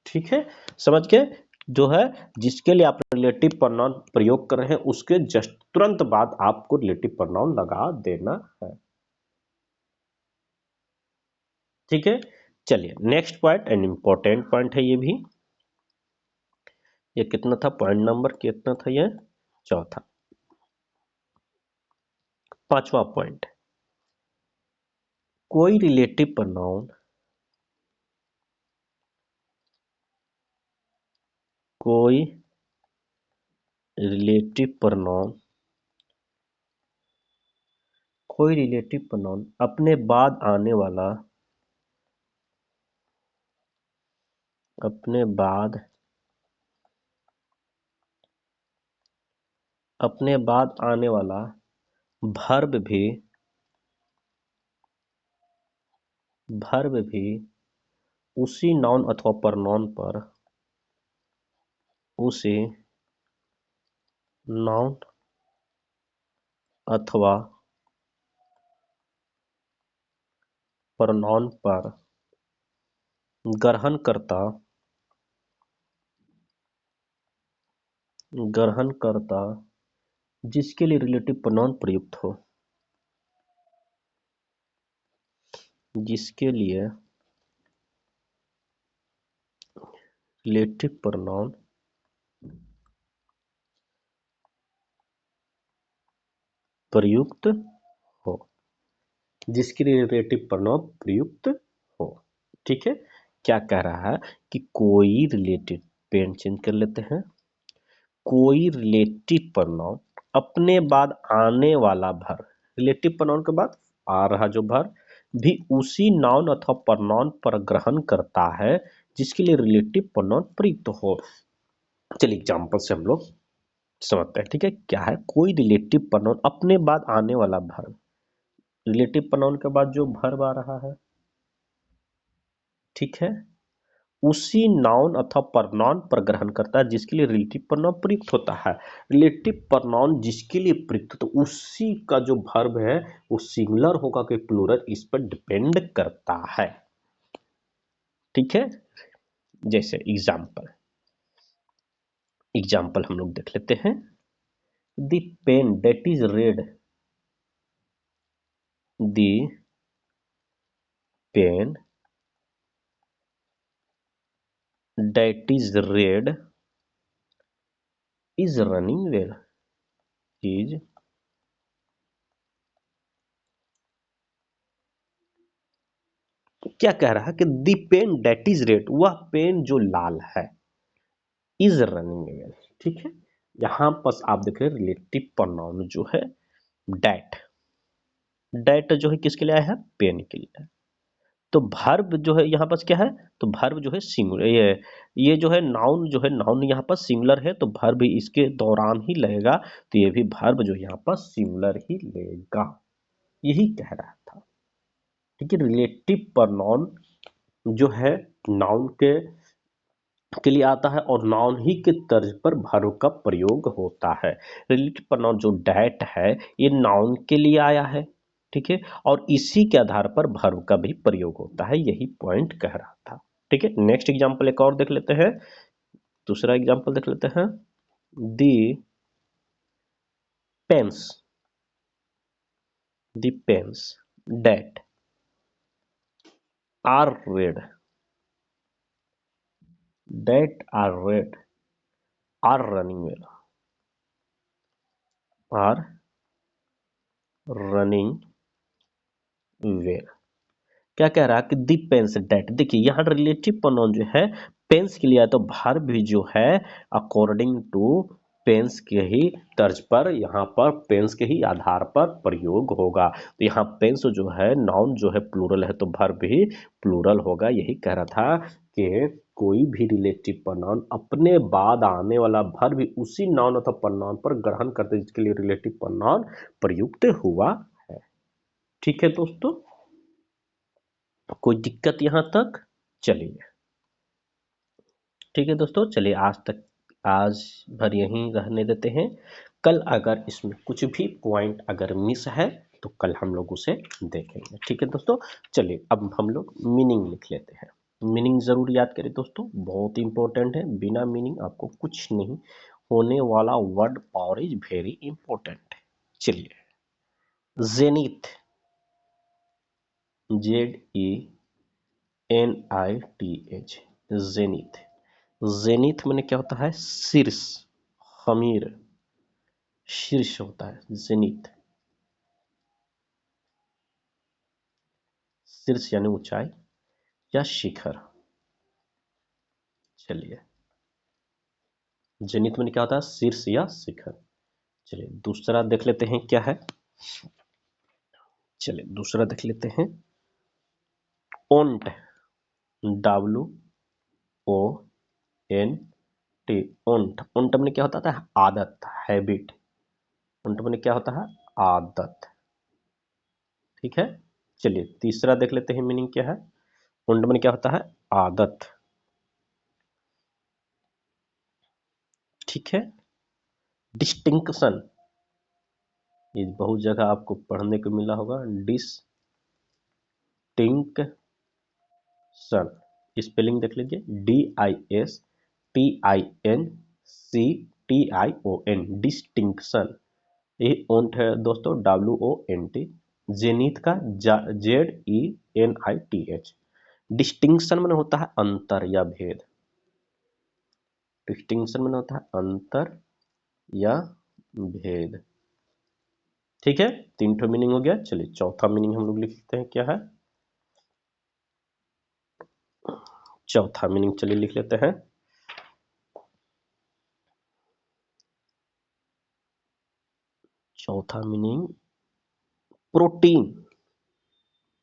ठीक है, समझ के? जो है जिसके लिए आप रिलेटिव प्रोनाउन प्रयोग कर रहे हैं उसके जस्ट तुरंत बाद आपको रिलेटिव प्रोनाउन लगा देना है। ठीक है, चलिए next point, and important point है ये भी। ये कितना था? पॉइंट नंबर कितना था ये? चौथा। पांचवा पॉइंट, कोई रिलेटिव प्रोनाउन, कोई रिलेटिव प्रोनाउन, कोई रिलेटिव प्रोनाउन अपने बाद आने वाला, अपने बाद आने वाला वर्ब भी उसी नाउन अथवा प्रोनाउन पर, उसी नाउन अथवा प्रोनाउन पर ग्रहणकर्ता जिसके लिए रिलेटिव प्रोनाउन प्रयुक्त हो, जिसके लिए रिलेटिव प्रोनाउन प्रयुक्त हो, जिसके लिए रिलेटिव प्रोनाउन प्रयुक्त हो। ठीक है, क्या कह रहा है कि कोई रिलेटिव, पेन चेंज कर लेते हैं, कोई रिलेटिव प्रोनाउन अपने बाद आने वाला भर, रिलेटिव प्रोनाउन के बाद आ रहा जो भर भी उसी नाउन अथवा प्रोनाउन पर ग्रहण करता है जिसके लिए रिलेटिव प्रोनाउन प्रयुक्त हो। चलिए एग्जांपल से हम लोग समझते हैं। ठीक है, क्या है, कोई रिलेटिव प्रोनाउन अपने बाद आने वाला भर, रिलेटिव प्रोनाउन के बाद जो भर्ब आ रहा है, ठीक है, उसी नाउन अथवा प्रोनाउन पर ग्रहण करता है जिसके लिए रिलेटिव प्रोनाउन प्रयुक्त होता है। रिलेटिव प्रोनाउन जिसके लिए प्रयुक्त, तो उसी का जो वर्ब है वो सिंगुलर होगा कि प्लूरल, इस पर डिपेंड करता है। ठीक है, जैसे एग्जाम्पल हम लोग देख लेते हैं। The pen that is red, the pen that is red is running well, is क्या कह रहा है कि the pen that is red, वह पेन जो लाल है, इज रनिंग वेल। ठीक है, यहां पर आप देख रहे हैं रिलेटिव प्रोनाउन जो है डेट, डेट जो है किसके लिए आया है, पेन के लिए। तो वर्ब जो है यहाँ पर क्या है, तो वर्ब जो है सिंगुलर, ये जो है नाउन, जो है नाउन यहाँ पर सिंगुलर है, तो वर्ब भी इसके दौरान ही लगेगा, तो ये भी वर्ब जो यहाँ पर सिंगुलर ही लेगा, यही कह रहा था। ठीक है, रिलेटिव प्रोनाउन जो है नाउन के लिए आता है और नाउन ही के तर्ज पर वर्ब का प्रयोग होता है। रिलेटिव प्रोनाउन जो डैट है ये नाउन के लिए आया है, ठीक है, और इसी के आधार पर वर्ब का भी प्रयोग होता है, यही पॉइंट कह रहा था। ठीक है, नेक्स्ट एग्जांपल एक और देख लेते हैं, दूसरा एग्जांपल देख लेते हैं। The pens, the pens that are red, that are red are running well, are running well. क्या कह रहा है कि दी पेन्स डेट, देखिए यहाँ रिलेटिव प्रोनाउन जो है पेन्स के लिए है, तो वर्ब भी जो है अकॉर्डिंग टू पेन्स के ही तर्ज पर, यहाँ पर पेन्स के ही आधार पर प्रयोग होगा। तो यहाँ पेन्स जो है नाउन जो है प्लूरल है, तो वर्ब भी प्लूरल होगा, यही कह रहा था कि कोई भी रिलेटिव प्रोनाउन अपने बाद आने वाला वर्ब भी उसी नाउन अथवा प्रोनाउन पर ग्रहण करते जिसके लिए रिलेटिव प्रोनाउन प्रयुक्त हुआ है। ठीक है दोस्तों, कोई दिक्कत यहां तक, चलिए ठीक है दोस्तों, चलिए आज भर यहीं रहने देते हैं। कल अगर इसमें कुछ भी पॉइंट अगर मिस है तो कल हम लोग उसे देखेंगे। ठीक है दोस्तों, चलिए अब हम लोग मीनिंग लिख लेते हैं। मीनिंग जरूर याद करें दोस्तों, बहुत इंपॉर्टेंट है, बिना मीनिंग आपको कुछ नहीं होने वाला, word power is very important. चलिए, जेनिथ, ZENITH, जेनिथ, जेनिथ मैंने क्या होता है, शीर्ष, हमीर, शीर्ष होता है जेनिथ, शीर्ष यानी ऊंचाई या शिखर। चलिए, जेनिथ में क्या होता है, शीर्ष या शिखर। चलिए दूसरा देख लेते हैं क्या है, चलिए दूसरा देख लेते हैं। ओंट, WONT, ओंट, ओंट में क्या होता है, आदत, हैबिट, ओंट में क्या होता है, आदत। ठीक है, चलिए तीसरा देख लेते हैं मीनिंग क्या है। ओंट में क्या होता है, आदत। ठीक है, डिस्टिंक्शन, ये बहुत जगह आपको पढ़ने को मिला होगा। डिस्टिंक्शन, स्पेलिंग देख लीजिए, DISTINCTION, डिस्टिंक्शन। ये ओंट है दोस्तों, WONT, जेनिथ का ZENITH। डिस्टिंक्शन में होता है अंतर या भेद, डिस्टिंक्शन में होता है अंतर या भेद। ठीक है, 3 ठो मीनिंग हो गया। चलिए चौथा मीनिंग हम लोग लिखते हैं, क्या है चौथा मीनिंग, चलिए लिख लेते हैं। चौथा मीनिंग प्रोटीन।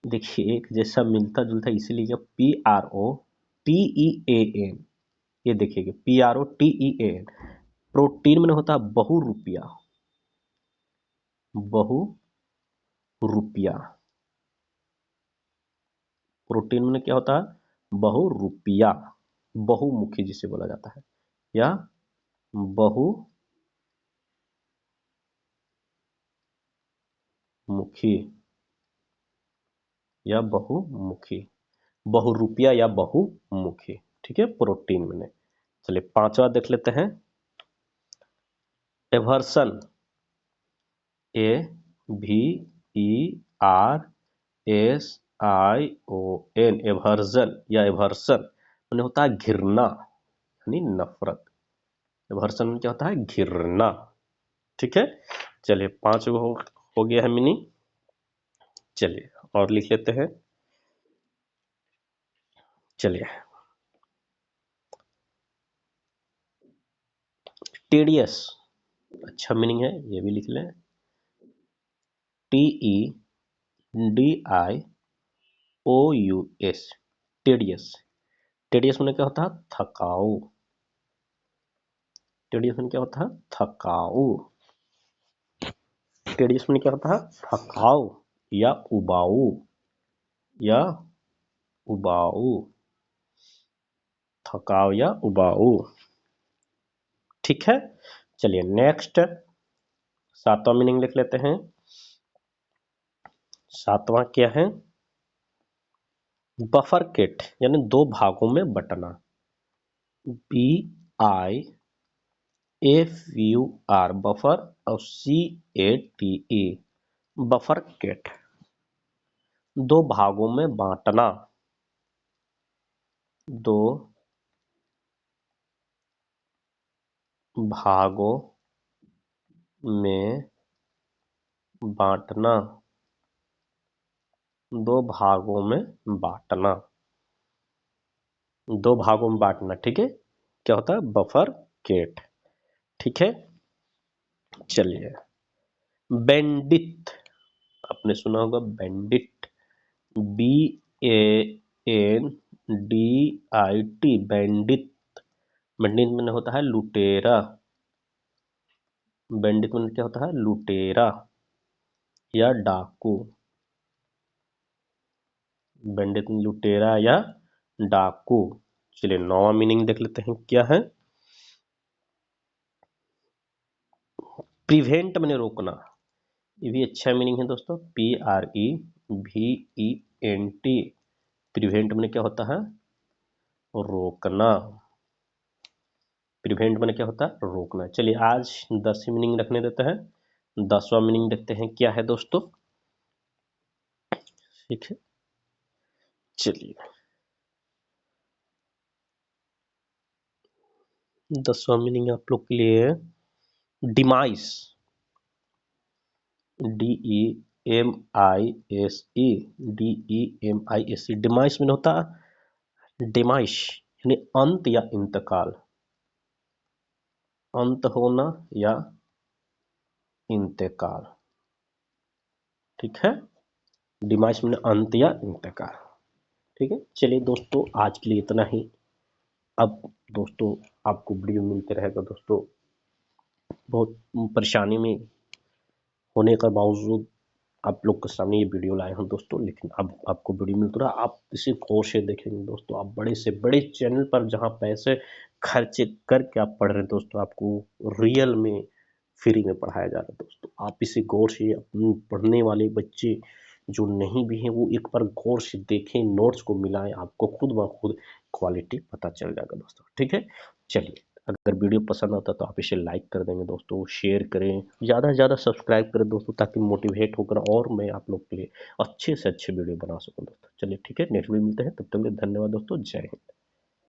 देखिए एक जैसा मिलता जुलता, इसीलिए PROTEAN, ये देखिएगा PROTEAN। प्रोटीन में होता है बहु रुपया, बहु रुपया। प्रोटीन में क्या होता है, बहु रुपया, बहुमुखी जिसे बोला जाता है, या बहुमुखी, या बहुमुखी, बहुरुपया या बहुमुखी। ठीक है, प्रोटीन में। चलिए पांचवा देख लेते हैं, एवर्सन, AVERSION, एवर्जन या एवर्सन मैंने होता है घृणा यानी नफरत। एवर्सन में क्या होता है, घृणा। ठीक है, चलिए 5 हो गया है मीनिंग। चलिए और लिख लेते हैं। चलिए टीडियस, अच्छा मीनिंग है, ये भी लिख लें। TEDIOUS, tedious. टीडियस में क्या होता है, थकाऊ। टीडियस में क्या होता है, थकाऊ। टीडियस में क्या होता है, थकाऊ या उबाऊ, या उबाऊ, थकाऊ या उबाऊ। ठीक है, चलिए नेक्स्ट 7वां मीनिंग लिख लेते हैं। 7वां क्या है, बफरकेट यानी 2 भागों में बटना। BIFUR बफर और CATE बफरकेट, 2 भागों में बांटना, 2 भागों में बांटना, 2 भागों में बांटना, 2 भागों में बांटना। ठीक है, क्या होता है, बफरकेट। ठीक है, चलिए बैंडिट, आपने सुना होगा बैंडिट, BANDIT, बैंडिट। बैंडिट में होता है लुटेरा, बैंडिट में क्या होता है, लुटेरा या डाकू। बैंडिट में लुटेरा या डाकू। चलिए 9वां मीनिंग देख लेते हैं, क्या है, प्रिवेंट मैंने रोकना। ये भी अच्छा मीनिंग है दोस्तों, PREVENT, प्रिवेंट मैंने क्या होता है, रोकना। प्रिवेंट मैंने क्या होता है, रोकना। चलिए आज 10वीं मीनिंग रखने देते हैं। 10वां मीनिंग देखते हैं, क्या है दोस्तों। ठीक है, चलिए 10वां मीनिंग आप लोग के लिए है डिमाइस, DEMISE, DEMISE। डिमाइस में होता है, डिमाइश यानी अंत या इंतकाल, अंत होना या इंतकाल। ठीक है, डिमाइश में अंत या इंतकाल। ठीक है, चलिए दोस्तों आज के लिए इतना ही। अब दोस्तों आपको वीडियो मिलते रहेगा दोस्तों, बहुत परेशानी में होने के बावजूद आप लोग के सामने ये वीडियो लाए हैं दोस्तों, लेकिन अब आपको वीडियो मिल रहा है, आप इसे गौर से देखेंगे दोस्तों। आप बड़े से बड़े चैनल पर जहां पैसे खर्च करके आप पढ़ रहे हैं दोस्तों, आपको रियल में फ्री में पढ़ाया जा रहा है दोस्तों। आप इसे गौर से पढ़ने वाले बच्चे जो नहीं भी हैं वो एक बार गौर से देखें, नोट्स को मिलाएं, आपको खुद ब खुद क्वालिटी पता चल जाएगा दोस्तों। ठीक है, चलिए, अगर वीडियो पसंद आता तो आप इसे लाइक कर देंगे दोस्तों, शेयर करें, ज़्यादा से ज़्यादा सब्सक्राइब करें दोस्तों, ताकि मोटिवेट होकर और मैं आप लोग के लिए अच्छे से अच्छे वीडियो बना सकूं दोस्तों। चलिए ठीक है, नेक्स्ट वीडियो मिलते हैं, तब तक के लिए धन्यवाद दोस्तों, जय हिंद।